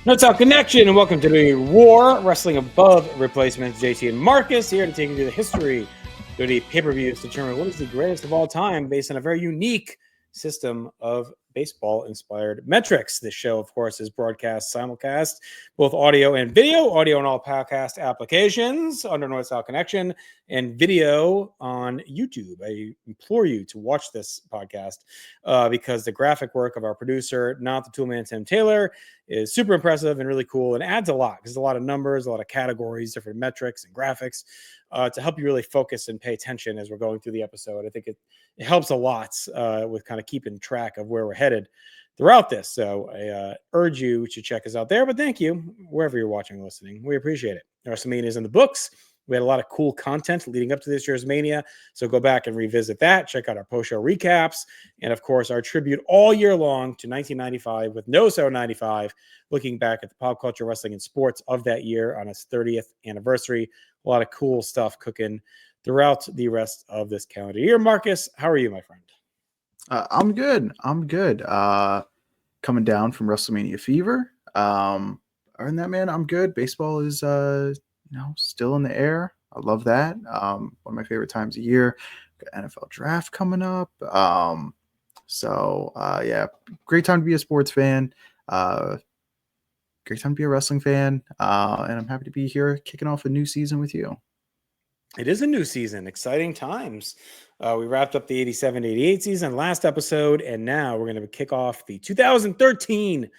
No Talk Connection, and welcome to the WAR Wrestling Above Replacements. JT and Marcus here to take you through the history of the pay-per-views to determine what is the greatest of all time based on a very unique system of baseball-inspired metrics. This show, of course, is broadcast simulcast, both audio and video, audio on all podcast applications under North South Connection, and video on YouTube. I implore you to watch this podcast because the graphic work of our producer, not the toolman Tim Taylor, is super impressive and really cool and adds a lot because there's a lot of numbers, a lot of categories, different metrics and graphics to help you really focus and pay attention as we're going through the episode. I think it helps a lot with kind of keeping track of where we're headed throughout this. So I urge you to check us out there. But thank you, wherever you're watching or listening. We appreciate it. WrestleMania is in the books. We had a lot of cool content leading up to this year's Mania. So go back and revisit that. Check out our post-show recaps. And, of course, our tribute all year long to 1995 with No So 95, looking back at the pop culture, wrestling, and sports of that year on its 30th anniversary. A lot of cool stuff cooking throughout the rest of this calendar year. Marcus, how are you, my friend? I'm good. Coming down from WrestleMania fever. Other than that, man, I'm good. Baseball is still in the air. I love that. One of my favorite times of year. Got NFL draft coming up. Yeah, great time to be a sports fan. Great time to be a wrestling fan. And I'm happy to be here kicking off a new season with you. It is a new season. Exciting times. We wrapped up the 87-88 season last episode, and now we're going to kick off the 2013-14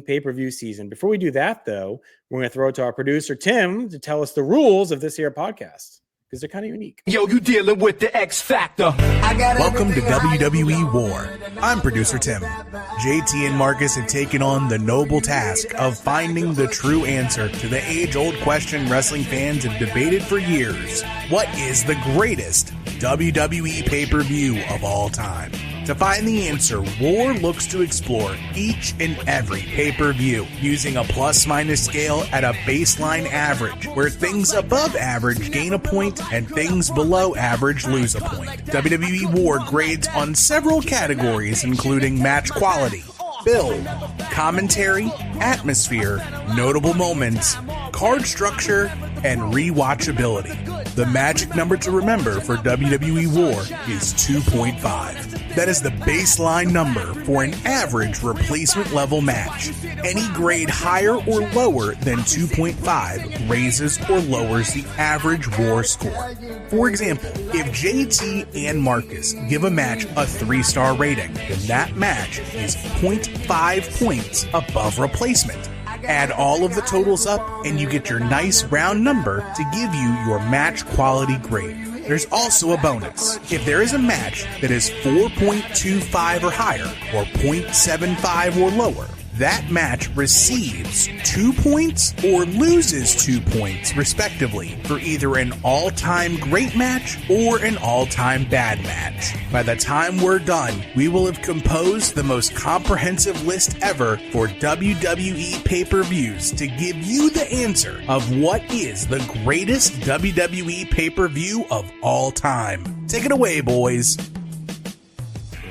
pay-per-view season. Before we do that, though, we're going to throw it to our producer, Tim, to tell us the rules of this here podcast, because they're kind of unique. Yo, you dealing with the X Factor. Welcome to WWE WAR. I'm producer Tim. JT and Marcus have taken on the noble task of finding the true answer to the age-old question wrestling fans have debated for years. What is the greatest WWE pay-per-view of all time? To find the answer, WAR looks to explore each and every pay-per-view using a plus-minus scale at a baseline average, where things above average gain a point and things below average lose a point. WWE WAR grades on several categories, including match quality, build, commentary, atmosphere, notable moments, card structure, and rewatchability. The magic number to remember for WWE WAR is 2.5. That is the baseline number for an average replacement level match. Any grade higher or lower than 2.5 raises or lowers the average WAR score. For example, if JT and Marcus give a match a 3-star rating, then that match is 0.5 points above replacement. Add all of the totals up and you get your nice round number to give you your match quality grade. There's also a bonus. If there is a match that is 4.25 or higher, or 0.75 or lower, that match receives 2 points or loses 2 points, respectively, for either an all-time great match or an all-time bad match. By the time we're done, we will have composed the most comprehensive list ever for WWE pay-per-views to give you the answer of what is the greatest WWE pay-per-view of all time. Take it away, boys.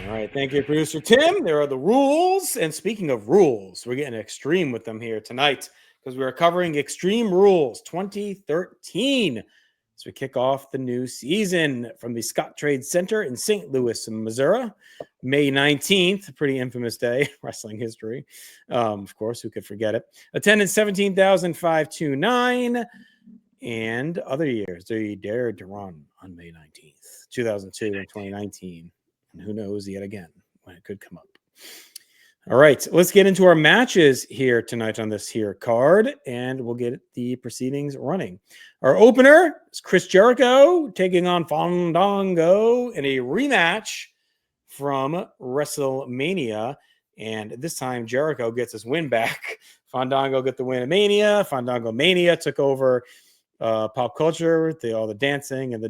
All right, thank you, producer Tim. There are the rules. And speaking of rules, we're getting extreme with them here tonight because we're covering Extreme Rules 2013 as we kick off the new season from the Scott Trade Center in St. Louis, Missouri, May 19th, a pretty infamous day, wrestling history. Of course, who could forget it? Attendance 17,529. And other years, they dared to run on May 19th, 2002 and 2019. And who knows yet again when it could come up. All right, let's get into our matches here tonight on this here card, and we'll get the proceedings running. Our opener is Chris Jericho taking on Fandango in a rematch from WrestleMania. And this time, Jericho gets his win back. Fandango got the win at Mania. Fandango Mania took over pop culture with all the dancing and the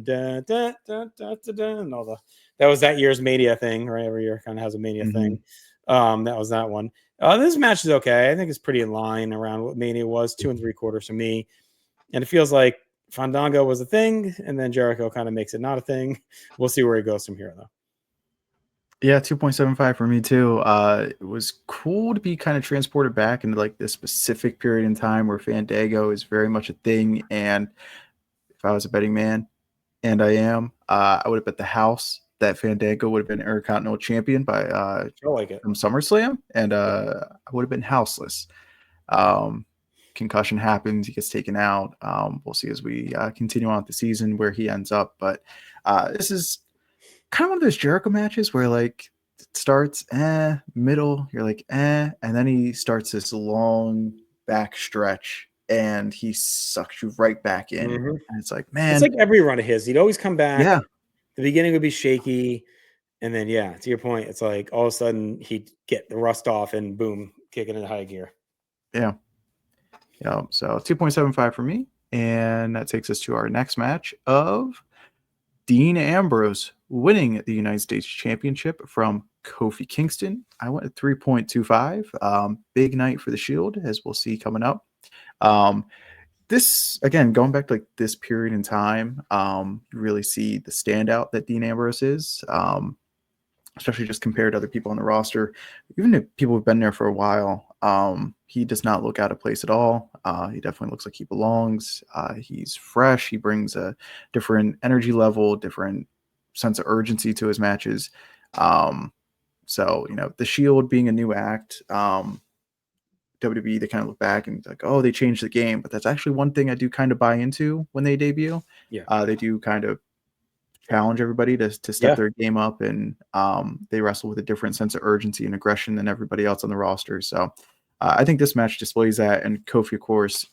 and all the. That was that year's Mania thing, right? Every year kind of has a Mania thing. That was that one. This match is okay. I think it's pretty in line around what Mania was, 2 3/4 for me. And it feels like Fandango was a thing, and then Jericho kind of makes it not a thing. We'll see where he goes from here, though. Yeah, 2.75 for me too. It was cool to be kind of transported back into like this specific period in time where Fandango is very much a thing. And if I was a betting man, and I am, I would have bet the house that Fandango would have been Intercontinental Champion by I like it. from SummerSlam, and I would have been houseless. Um, Concussion happens, he gets taken out. We'll see as we continue on with the season where he ends up. But this is kind of one of those Jericho matches where like it starts middle, you're like and then he starts this long back stretch and he sucks you right back in. Mhm. And it's like, It's man, like every run of his. He'd always come back. yeah, The beginning would be shaky, and then yeah, to your point, it's like all of a sudden he'd get the rust off and boom, kicking into high gear. yeah. Yeah, so 2.75 for me. And that takes us to our next match of Dean Ambrose winning the United States Championship from Kofi Kingston. I went at 3.25. Big night for the Shield, as we'll see coming up. This, again, going back to like this period in time, you really see the standout that Dean Ambrose is. Especially just compared to other people on the roster. Even if people have been there for a while, he does not look out of place at all. He definitely looks like he belongs. He's fresh. He brings a different energy level, different sense of urgency to his matches. So, the Shield being a new act, WWE, they kind of look back and like, oh, they changed the game. But that's actually one thing I do kind of buy into when they debut. Yeah. They do kind of challenge everybody to step their game up, and they wrestle with a different sense of urgency and aggression than everybody else on the roster. So I think this match displays that, and Kofi, of course,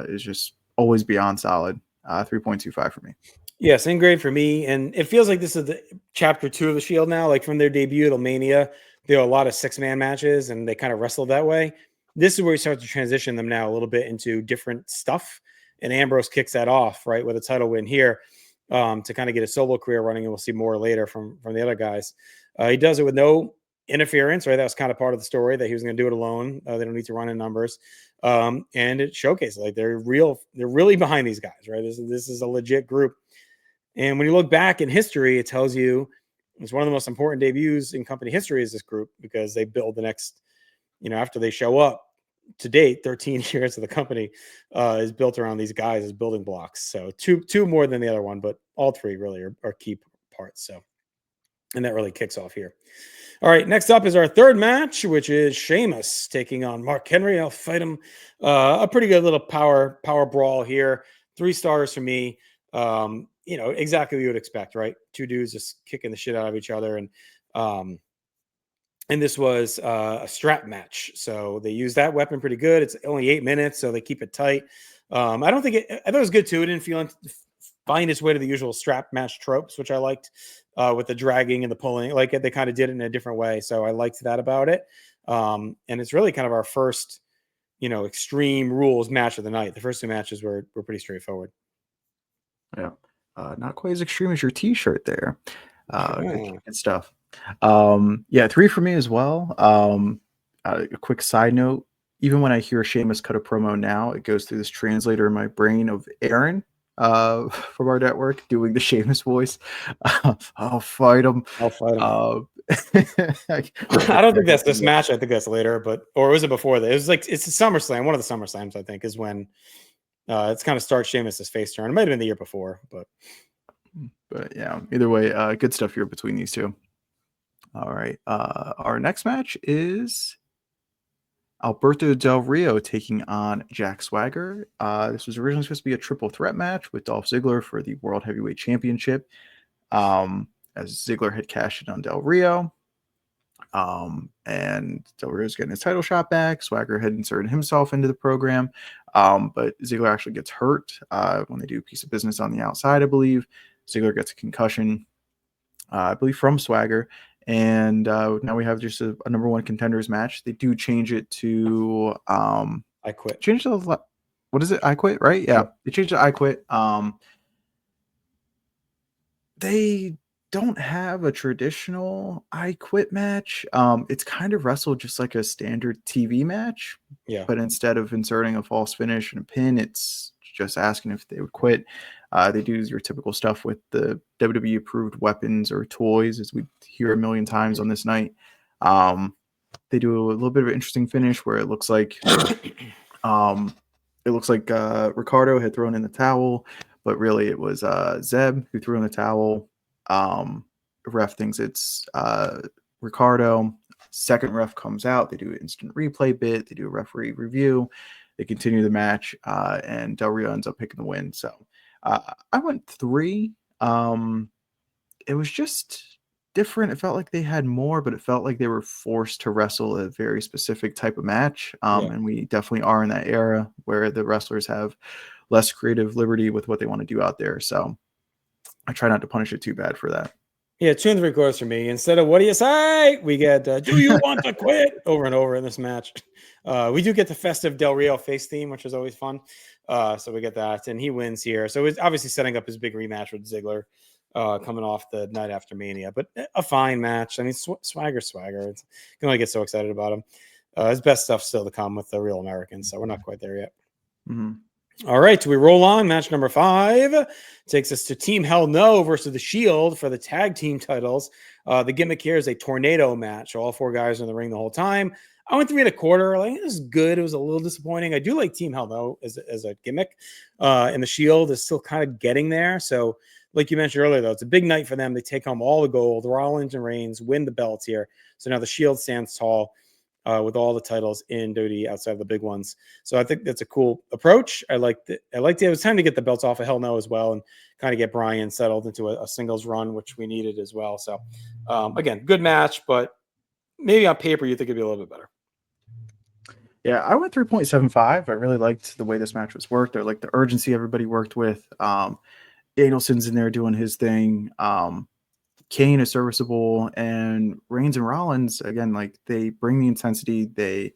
is just always beyond solid. 3.25 for me. Yeah, same grade for me. And it feels like this is the chapter 2 of the Shield now. Like from their debut to Mania, there are a lot of 6-man matches and they kind of wrestled that way. This is where we start to transition them now a little bit into different stuff. And Ambrose kicks that off, right, with a title win here to kind of get a solo career running. And we'll see more later from the other guys. He does it with no interference, right? That was kind of part of the story that he was going to do it alone. They don't need to run in numbers. And it showcases like they're really behind these guys, right? This is a legit group. And when you look back in history, it tells you it's one of the most important debuts in company history is this group because they build the next, after they show up to date, 13 years of the company is built around these guys as building blocks. So two more than the other one, but all three really are key parts. So, and that really kicks off here. All right, next up is our third match, which is Sheamus taking on Mark Henry. I'll fight him. A pretty good little power brawl here. 3 stars for me. Exactly what you would expect, right? 2 dudes just kicking the shit out of each other. And this was a strap match. So they use that weapon pretty good. It's only 8 minutes, so they keep it tight. I thought it was good too. It didn't find its way to the usual strap match tropes, which I liked with the dragging and the pulling. Like they kind of did it in a different way. So I liked that about it. And it's really kind of our first, extreme rules match of the night. The first 2 matches were pretty straightforward. Yeah. Not quite as extreme as your t-shirt there. Good stuff. 3 for me as well. A quick side note, even when I hear Sheamus cut a promo now, it goes through this translator in my brain of Aaron from our network doing the Sheamus voice. I'll fight him. I'll fight him. I don't think that's this match. I think that's later, or was it before that? It was like it's a SummerSlam. One of the SummerSlams, I think, is when it's kind of starts Sheamus's face turn. It might have been the year before, but yeah, either way, good stuff here between these two. All right, our next match is Alberto Del Rio taking on Jack Swagger. This was originally supposed to be a triple threat match with Dolph Ziggler for the World Heavyweight Championship. As Ziggler had cashed in on Del Rio. And Del Rio's getting his title shot back. Swagger had inserted himself into the program. But Ziggler actually gets hurt when they do a piece of business on the outside, I believe. Ziggler gets a concussion, I believe, from Swagger. And now we have just a number 1 contenders match. They do change it to I Quit. What is it? I Quit, right? Yeah. They changed it to I Quit. They don't have a traditional I Quit match. It's kind of wrestled just like a standard TV match. Yeah. But instead of inserting a false finish and a pin, it's just asking if they would quit. They do your typical stuff with the WWE approved weapons or toys, as we hear a million times on this night. They do a little bit of an interesting finish where it looks like Ricardo had thrown in the towel, but really it was Zeb who threw in the towel. Ref thinks it's Ricardo. Second ref comes out. They do an instant replay bit. They do a referee review. They continue the match, and Del Rio ends up picking the win. So I went 3. It was just different. It felt like they had more, but it felt like they were forced to wrestle a very specific type of match. And we definitely are in that era where the wrestlers have less creative liberty with what they want to do out there. So I try not to punish it too bad for that. Yeah, 2 3/4 for me. Instead of "what do you say," we get "do you want to quit" over and over in this match. We do get the festive Del Rio face theme, which is always fun. So we get that, and he wins here. So it's obviously setting up his big rematch with Ziggler, coming off the night after Mania. But a fine match. I mean, swagger. You can only get so excited about him. His best stuff still to come with the Real Americans, so we're not quite there yet. Mm-hmm. All right, we roll on. Match number 5 takes us to Team Hell No versus the Shield for the tag team titles. The gimmick here is a tornado match. So all 4 guys are in the ring the whole time. I went 3 1/4. Like, it was good. It was a little disappointing. I do like Team Hell No as a gimmick. And the Shield is still kind of getting there. So, like you mentioned earlier, though, it's a big night for them. They take home all the gold. Rollins and Reigns win the belts here. So now the Shield stands tall. With all the titles in WWE outside of the big ones. So I think that's a cool approach. I liked it. It was time to get the belts off of Hell No as well and kind of get Bryan settled into a singles run, which we needed as well. So again, good match, but maybe on paper you think it'd be a little bit better. Yeah, I went 3.75. I really liked the way this match was worked. I liked the urgency everybody worked with. Danielson's in there doing his thing. Kane is serviceable, and Reigns and Rollins, again, like, they bring the intensity, they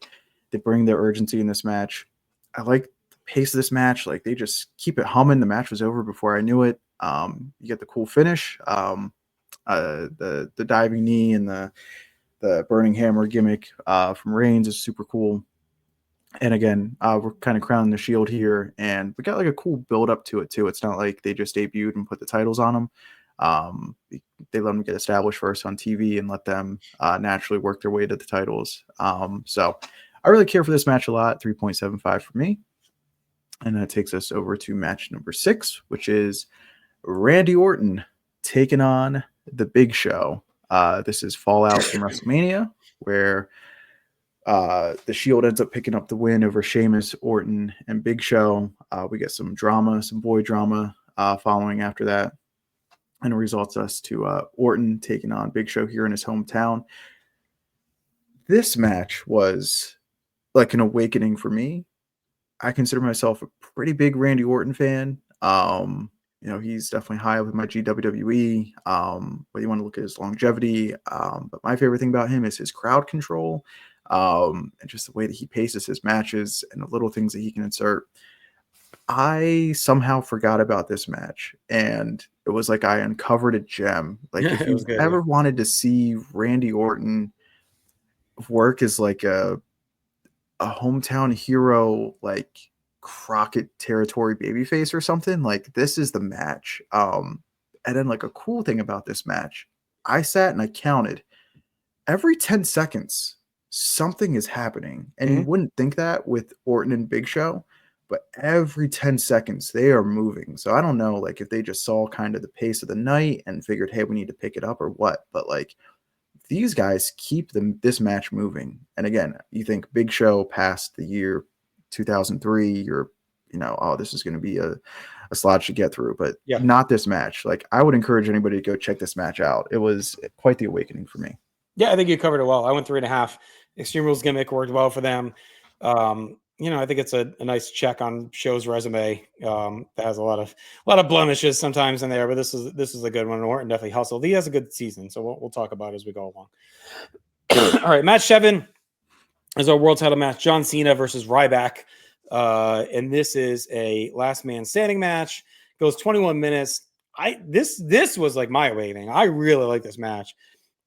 bring their urgency in this match. I like the pace of this match. Like, they just keep it humming. The match was over before I knew it. You get the cool finish, the diving knee and the burning hammer gimmick from Reigns is super cool. And again, we're kind of crowning the Shield here, and we got like a cool build up to it too. It's not like they just debuted and put the titles on them. They let them get established first on TV and let them naturally work their way to the titles. So I really care for this match a lot. 3.75 for me. And that takes us over to match number 6, which is Randy Orton taking on the Big Show. This is Fallout from WrestleMania, where the Shield ends up picking up the win over Sheamus, Orton, and Big Show. We get some drama, some boy drama following after that. And it results us to Orton taking on Big Show here in his hometown. This match was like an awakening for me. I consider myself a pretty big Randy Orton fan. He's definitely high up in my GWWE. Whether you want to look at his longevity. But my favorite thing about him is his crowd control. And just the way that he paces his matches and the little things that he can insert. I somehow forgot about this match, and it was like I uncovered a gem. Like, if you've ever wanted to see Randy Orton work as like a hometown hero, like Crockett territory babyface or something, like, this is the match. And then, like, a cool thing about this match, I sat and I counted every 10 seconds something is happening, and you wouldn't think that with Orton and Big Show. But every 10 seconds, they are moving. So I don't know, like, if they just saw kind of the pace of the night and figured, hey, we need to pick it up or what. But, like, these guys keep this match moving. And again, you think Big Show past the year 2003, you're, oh, this is going to be a slog to get through. But not this match. Like, I would encourage anybody to go check this match out. It was quite the awakening for me. Yeah, I think you covered it well. I went 3.5. Extreme Rules gimmick worked well for them. I think it's a nice check on Show's resume. That has a lot of blemishes sometimes in there, but this is a good one. Orton definitely hustled. He has a good season, so we'll talk about it as we go along. All right, match 7 is our world title match: John Cena versus Ryback, and this is a last man standing match. Goes 21 minutes. This was like my awakening. I really like this match.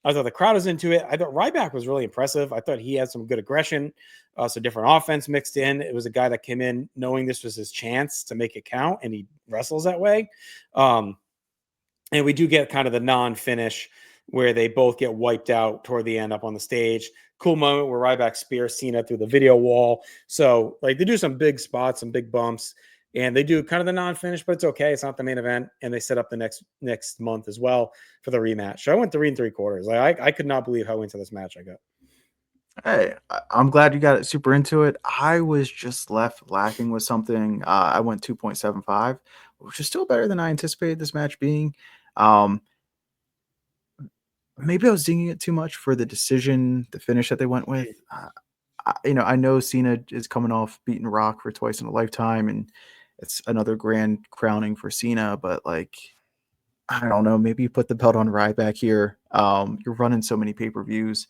I thought the crowd was into it. I thought Ryback was really impressive. I thought he had some good aggression, so different offense mixed in. It was a guy that came in knowing this was his chance to make it count, and he wrestles that way. And we do get kind of the non-finish where they both get wiped out toward the end up on the stage. Cool moment where Ryback spears Cena through the video wall. So like they do some big spots, some big bumps. And they do kind of the non-finish, but it's okay. It's not the main event, and they set up the next month as well for the rematch. So I went 3 3/4. Like I could not believe how into this match I got. Hey, I'm glad you got super into it. I was just left lacking with something. I went 2.75, which is still better than I anticipated this match being. Maybe I was dinging it too much for the decision, the finish that they went with. I know Cena is coming off beating Rock for twice in a lifetime, and it's another grand crowning for Cena, but like, I don't know, maybe you put the belt on Ryback here. You're running so many pay-per-views.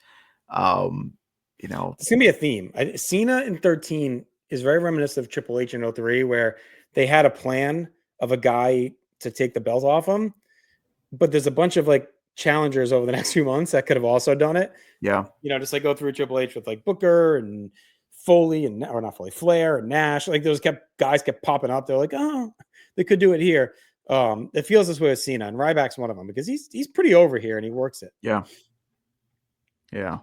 It's going to be a theme. Cena in 13 is very reminiscent of Triple H in 03, where they had a plan of a guy to take the belt off him, but there's a bunch of like challengers over the next few months that could have also done it. Yeah. Just like go through Triple H with like Booker and Foley or not Foley, Flair and Nash. Like those guys kept popping up. They're like, oh, they could do it here. It feels this way with Cena, and Ryback's one of them because he's pretty over here and he works it. Yeah. Yeah.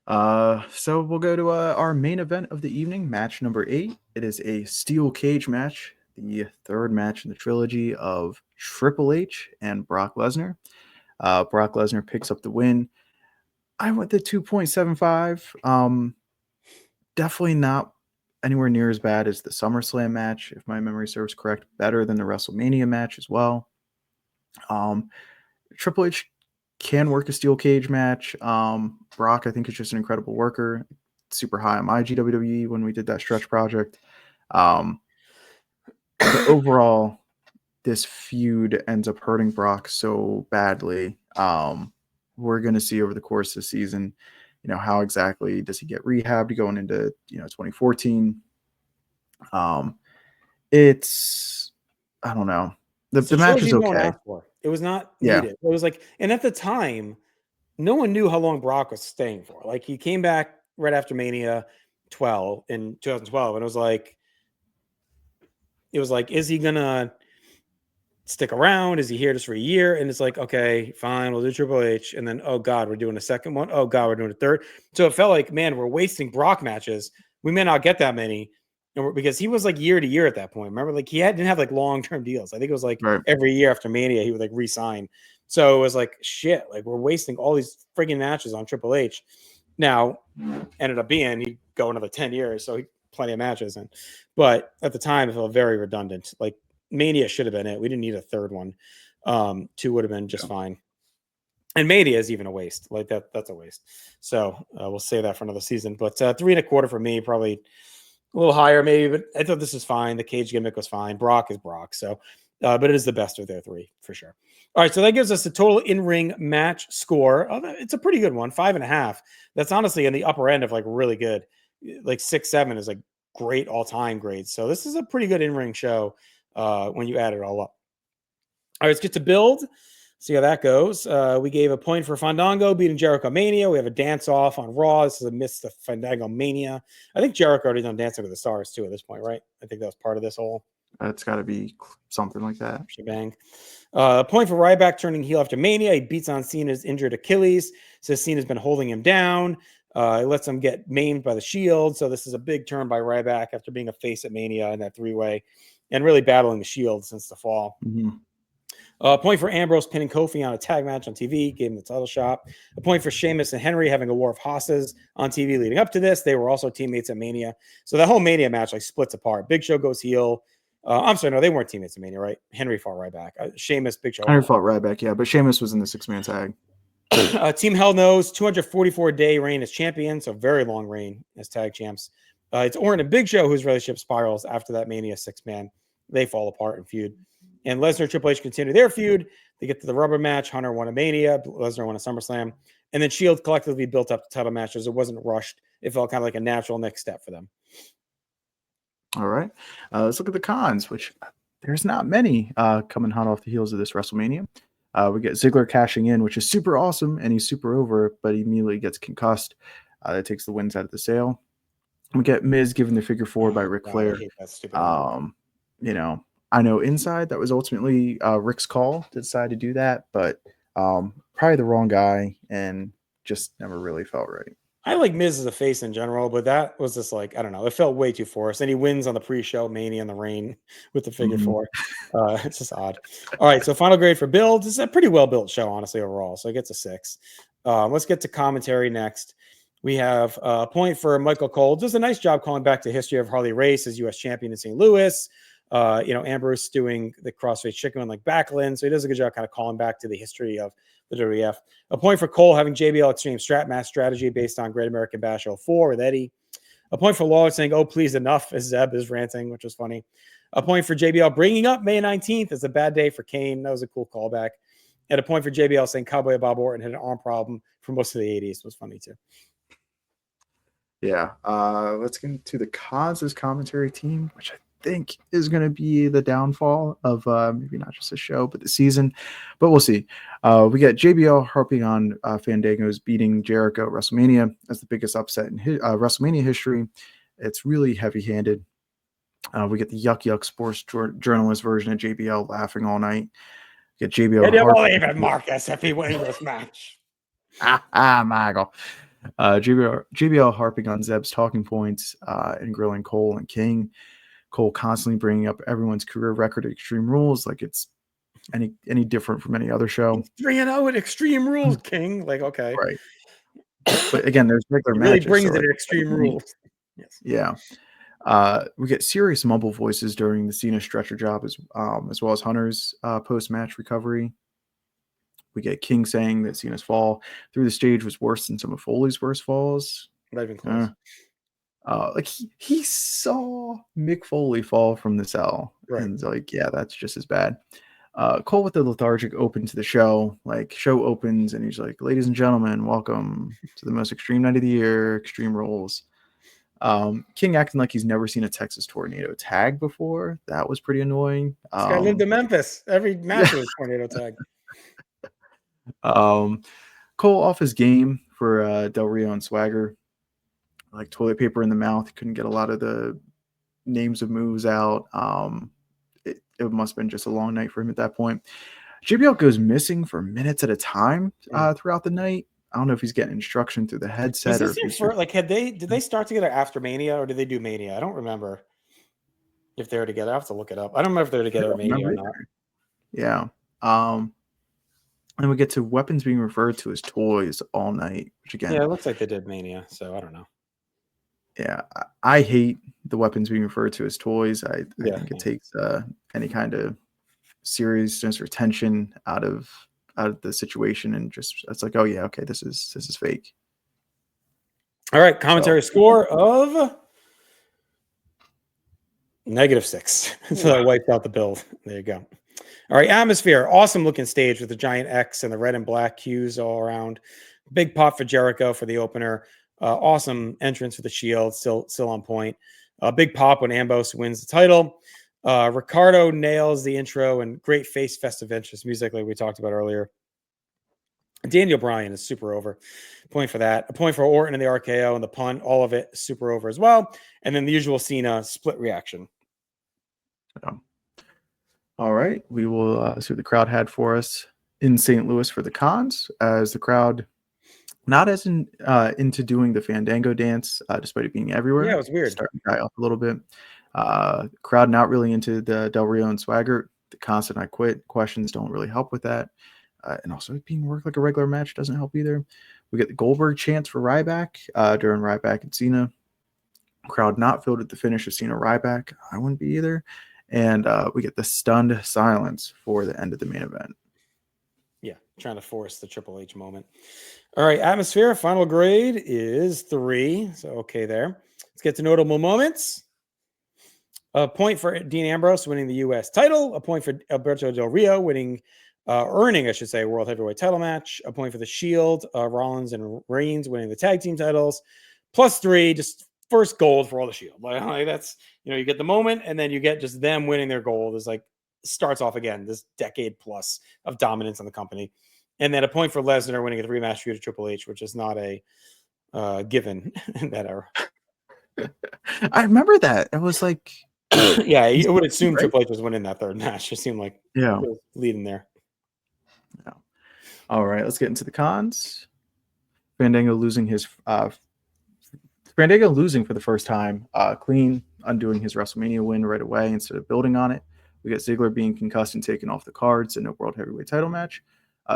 So we'll go to our main event of the evening, match number 8. It is a steel cage match, the third match in the trilogy of Triple H and Brock Lesnar. Brock Lesnar picks up the win. I went to 2.75. Definitely not anywhere near as bad as the SummerSlam match, if my memory serves correct. Better than the WrestleMania match as well. Triple H can work a steel cage match. Brock, I think, is just an incredible worker. Super high on my GWWE when we did that stretch project. But overall, this feud ends up hurting Brock so badly. We're going to see over the course of the season, how exactly does he get rehabbed going into 2014. It's, I don't know. The match is okay. It was not needed. It was like, and at the time, no one knew how long Brock was staying for. Like he came back right after Mania 12 in 2012, and it was like, is he gonna stick around? Is he here just for a year? And it's like, okay, fine, we'll do Triple H, and then oh god, we're doing a second one. Oh god, we're doing a third. So it felt like, man, we're wasting Brock matches. We may not get that many. Because he was like year to year at that point. Remember, like didn't have like long-term deals. I think it was like every year after Mania, he would like re-sign. So it was like, shit, like we're wasting all these friggin' matches on Triple H. Now, ended up being he'd go another 10 years, so plenty of matches. But at the time, it felt very redundant. Like Mania should have been it. We didn't need a third one. 2 would have been just fine. And Mania is even a waste. Like that's a waste. So we'll save that for another season. But 3 1/4 for me, probably a little higher maybe, but I thought this was fine. The cage gimmick was fine. Brock is Brock. So, but it is the best of their 3 for sure. All right. So that gives us the total in-ring match score. It's a pretty good one, 5.5. That's honestly in the upper end of like really good. Like 6, 7 is like great all-time grades. So this is a pretty good in-ring show when you add it all up. All right, let's get to build. See how that goes. We gave a point for Fandango beating Jericho Mania. We have a dance off on Raw. This is a miss to Fandango Mania. I think Jericho already done Dancing with the Stars too at this point, right? I think that was part of this whole. It's got to be something like that. Shebang. A point for Ryback turning heel after Mania. He beats on Cena's injured Achilles. Says Cena's been holding him down. He lets him get maimed by the Shield. So this is a big turn by Ryback after being a face at Mania in that 3-way and really battling the Shield since the fall. Mm-hmm. A point for Ambrose pinning Kofi on a tag match on TV, gave him the title shot. A point for Sheamus and Henry having a war of hosses on TV leading up to this. They were also teammates at Mania. So the whole Mania match like splits apart. Big Show goes heel. I'm sorry, no, they weren't teammates at Mania, right? Henry fought Ryback. Sheamus, Big Show. Henry fought Ryback, yeah, but Sheamus was in the 6-man tag. Team Hell Knows, 244-day reign as champion, so very long reign as tag champs. It's Orton and Big Show whose relationship spirals after that Mania 6-man. They fall apart and feud. And Lesnar and Triple H continue their feud. They get to the rubber match. Hunter won a Mania. Lesnar won a SummerSlam. And then Shield collectively built up the title matches. It wasn't rushed. It felt kind of like a natural next step for them. All right. Let's look at the cons, which there's not many coming hot off the heels of this WrestleMania. We get Ziggler cashing in, which is super awesome, and he's super over, but he immediately gets concussed. That takes the wins out of the sale. We get Miz given the figure 4 by Ric God, I Flair. hate that stupid angle. You know, I know inside that was ultimately Rick's call to decide to do that, but probably the wrong guy and just never really felt right. I like Miz as a face in general, but that was just like, I don't know. It felt way too forced. And he wins on the pre-show Mania in the rain with the figure Mhm. 4. It's just odd. All right, so final grade for builds. It's a pretty well-built show, honestly, overall. So it gets a 6. Let's get to commentary next. We have a point for Michael Cole. Does a nice job calling back to history of Harley Race as U.S. champion in St. Louis. Ambrose doing the crossface chicken like Backlund. So he does a good job kind of calling back to the history of the WWF. A point for Cole having JBL Extreme Strat Match strategy based on Great American Bash 04 with Eddie. A point for Lawler saying, "Oh, please, enough," as Zeb is ranting, which was funny. A point for JBL bringing up May 19th as a bad day for Kane. That was a cool callback. And a point for JBL saying Cowboy Bob Orton had an arm problem for most of the 80s. Was funny too. Yeah. Let's get into the causes commentary team, which I think is going to be the downfall of maybe not just the show, but the season. But we'll see. We got JBL harping on Fandango's beating Jericho at WrestleMania as the biggest upset in WrestleMania history. It's really heavy-handed. We get the Yuck sports journalist version of JBL laughing all night. We get JBL. Can you believe it, Marcus, if he wins this match? Michael. JBL harping on Zeb's talking points and grilling Cole and King. Cole constantly bringing up everyone's career record at Extreme Rules like it's any different from any other show. 3-0 at Extreme Rules, King. Like, okay. Right. But again, there's regular It really matches. brings so, it like, at Extreme Rules. Yes. Yeah. We get serious mumble voices during the Cena stretcher job as well as Hunter's post-match recovery. We get King saying that Cena's fall through the stage was worse than some of Foley's worst falls. Not even close. Like he saw Mick Foley fall from the cell, Right. and like, yeah, that's just as bad. Cole with the lethargic open to the show, like show opens, and he's like, "Ladies and gentlemen, welcome to the most extreme night of the year, Extreme Rules." King acting like he's never seen a Texas tornado tag before. That was pretty annoying. This guy lived in Memphis. Every match was a tornado tag. Cole off his game for Del Rio and Swagger. Like toilet paper in the mouth. Couldn't get a lot of the names of moves out. It must have been just a long night for him at that point. JBL goes missing for minutes at a time throughout the night. I don't know if he's getting instruction through the headset Was this did they start together after Mania or did they do Mania? I don't remember if they're together. I have to look it up. I don't remember if they're together at Mania or not. Yeah. And we get to weapons being referred to as toys all night, which again, Yeah, it looks like they did Mania, so I don't know. Yeah, I hate the weapons being referred to as toys. I think it takes any kind of seriousness or tension out of the situation, and just it's like, oh yeah, okay, this is fake. All right, commentary score of -6. So I wiped out the build. There you go. All right, atmosphere. Awesome looking stage with the giant X and the red and black cues all around. Big pop for Jericho for the opener. Awesome entrance for the Shield. Still on point. Big pop when Ambrose wins the title. Ricardo nails the intro and great face festive entrance music like we talked about earlier. Daniel Bryan is super over. Point for that. A point for Orton and the RKO and the punt. All of it super over as well. And then the usual Cena split reaction. All right. We will see what the crowd had for us in St. Louis for the cons, as the crowd not as into doing the Fandango dance, despite it being everywhere. Yeah, it was weird. Starting to die off a little bit. Crowd not really into the Del Rio and Swagger. The constant "I quit" questions don't really help with that. And also being worked like a regular match doesn't help either. We get the Goldberg chants for Ryback during Ryback and Cena. Crowd not filled at the finish of Cena Ryback. I wouldn't be either. And we get the stunned silence for the end of the main event. Yeah, trying to force the Triple H moment. All right, atmosphere, final grade is 3. So, okay there. Let's get to notable moments. A point for Dean Ambrose winning the U.S. title. A point for Alberto Del Rio earning, I should say, World Heavyweight title match. A point for the Shield, Rollins and Reigns winning the tag team titles. +3, just first gold for all the Shield. Like that's, you get the moment, and then you get just them winning their gold is like starts off again this decade plus of dominance on the company. And then a point for Lesnar winning a 3-match feud to Triple H, which is not a given in that era. I remember that. It was like, Yeah, you would assume right? Triple H was winning that third match. It seemed like Yeah. he was leading there. Yeah. All right, let's get into the cons. Fandango losing for the first time, clean, undoing his WrestleMania win right away instead of building on it. We got Ziggler being concussed and taken off the cards in a World Heavyweight title match.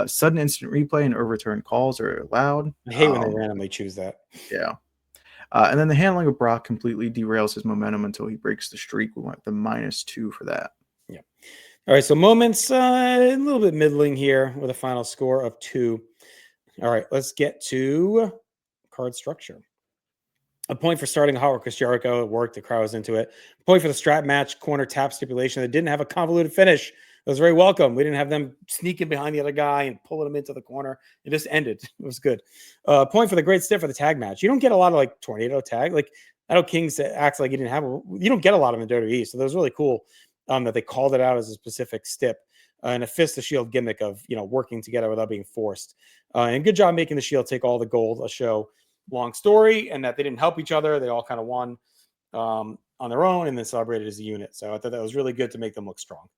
Sudden instant replay and overturned calls are allowed. I hate when they randomly choose that. Yeah. And then the handling of Brock completely derails his momentum until he breaks the streak. We went the -2 for that. Yeah. All right, so moments a little bit middling here with a final score of 2. All right, let's get to card structure. A point for starting Hot Chris Jericho. It worked. The crowd was into it. A point for the strap match corner tap stipulation that didn't have a convoluted finish. It was very welcome. We didn't have them sneaking behind the other guy and pulling him into the corner. It just ended. It was good. Point for the great stiff for the tag match. You don't get a lot of like tornado tag. Like I know Kings acts like he didn't have. You don't get a lot of them in WWE. So that was really cool that they called it out as a specific stip. And a fist to shield gimmick of working together without being forced. And good job making the Shield take all the gold. A show long story, and that they didn't help each other. They all kind of won on their own and then celebrated as a unit. So I thought that was really good to make them look strong.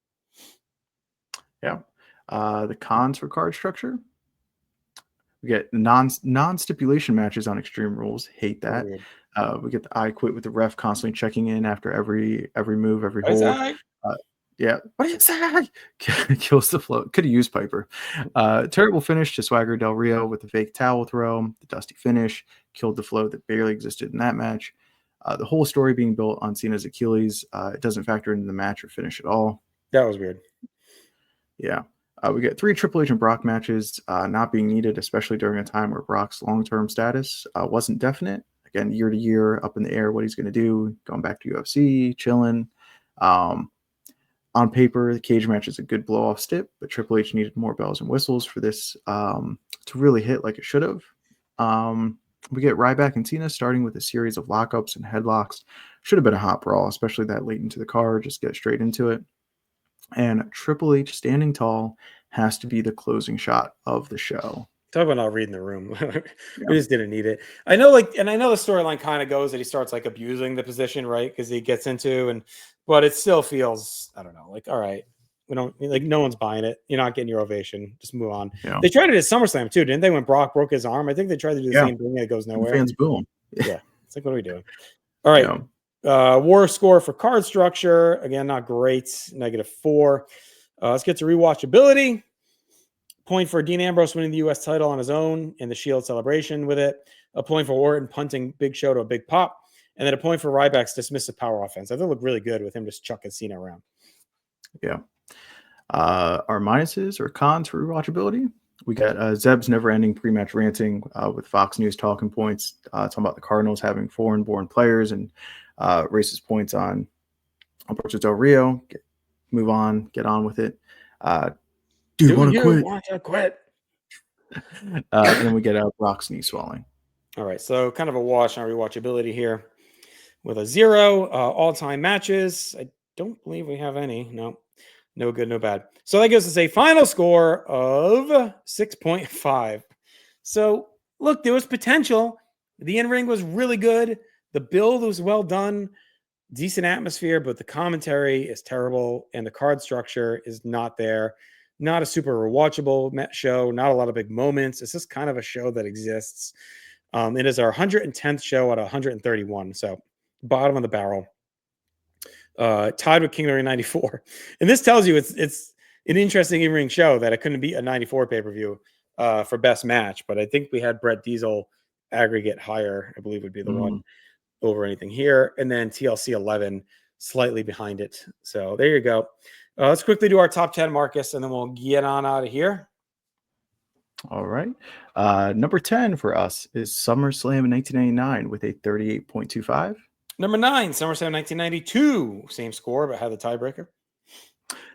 Yeah. The cons for card structure. We get non-stipulation matches on Extreme Rules. Hate that. We get the I Quit with the ref constantly checking in after every move, every hold. Yeah. What do you say? Kills the flow. Could have used Piper. Terrible finish to Swagger Del Rio with the fake towel throw. The dusty finish killed the flow that barely existed in that match. The whole story being built on Cena's Achilles. It doesn't factor into the match or finish at all. That was weird. Yeah. We get 3 Triple H and Brock matches not being needed, especially during a time where Brock's long-term status wasn't definite. Again, year to year, up in the air, what he's going to do, going back to UFC, chilling. On paper, the cage match is a good blow-off stip, but Triple H needed more bells and whistles for this to really hit like it should have. We get Ryback and Cena starting with a series of lockups and headlocks. Should have been a hot brawl, especially that late into the card. Just get straight into it. And Triple H standing tall has to be the closing shot of the show. Talk about not reading the room. We just didn't need it. I know the storyline kind of goes that he starts like abusing the position, right? Because he gets into but it still feels, I don't know, like, all right, we don't like, no one's buying it. You're not getting your ovation. Just move on. Yeah. They tried it at SummerSlam too, didn't they? When Brock broke his arm, I think they tried to do the same thing. It goes nowhere. Fans boom. Yeah, it's like, what are we doing? All right. War score for card structure. Again, not great. -4. Let's get to rewatchability. Point for Dean Ambrose winning the U.S. title on his own and the Shield celebration with it. A point for Orton punting Big Show to a big pop. And then a point for Ryback's dismissive power offense. I thought it looked really good with him just chucking Cena around. Yeah. Our minuses or cons for rewatchability. We got Zeb's never-ending pre-match ranting with Fox News talking points, talking about the Cardinals having foreign-born players and racist points on Alberto Del Rio. Move on, get on with it. Do you want to quit? And then we get Brock's knee swelling. All right, so kind of a wash on rewatchability here with a 0. All-time matches. I don't believe we have any. No good, no bad. So that gives us a final score of 6.5. So look, there was potential. The in-ring was really good. The build was well done. Decent atmosphere, but the commentary is terrible and the card structure is not there. Not a super rewatchable show. Not a lot of big moments. It's just kind of a show that exists. It is our 110th show out of 131. So bottom of the barrel. Tied with King of the Ring 94. And this tells you it's an interesting in-ring show that it couldn't be a 94 pay-per-view for best match. But I think we had Brett Diesel aggregate higher, I believe would be the one over anything here. And then TLC 11 slightly behind it. So there you go. Let's quickly do our top 10, Marcus, and then we'll get on out of here. All right. Number 10 for us is SummerSlam in 1999 with a 38.25. Number 9, SummerSlam 1992. Same score, but had the tiebreaker.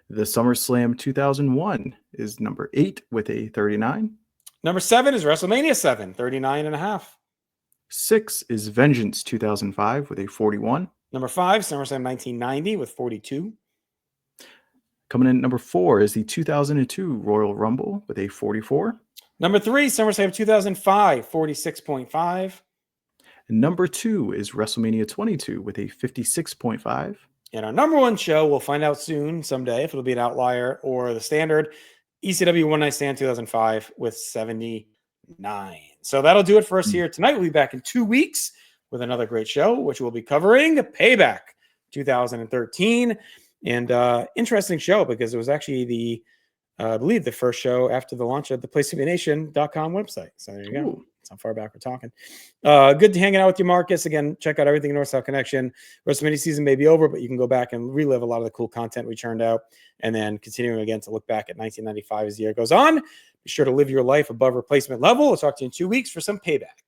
The SummerSlam 2001 is number 8 with a 39. Number 7 is WrestleMania 7, 39.5. 6 is Vengeance 2005 with a 41. Number 5, SummerSlam 1990 with 42. Coming in at number 4 is the 2002 Royal Rumble with a 44. Number 3, SummerSlam 2005, 46.5. And number 2 is WrestleMania 22 with a 56.5. And our number 1 show, we'll find out soon, someday, if it'll be an outlier or the standard, ECW One Night Stand 2005 with 79. So that'll do it for us here tonight. We'll be back in 2 weeks with another great show, which we'll be covering Payback 2013. And interesting show because it was actually I believe the first show after the launch of the PlayStationNation.com website. So there you go. Ooh. That's how far back we're talking. Good to hanging out with you, Marcus. Again, check out everything North South Connection. WrestleMania season may be over, but you can go back and relive a lot of the cool content we churned out. And then continuing again to look back at 1995 as the year goes on. Be sure to live your life above replacement level. We'll talk to you in 2 weeks for some Payback.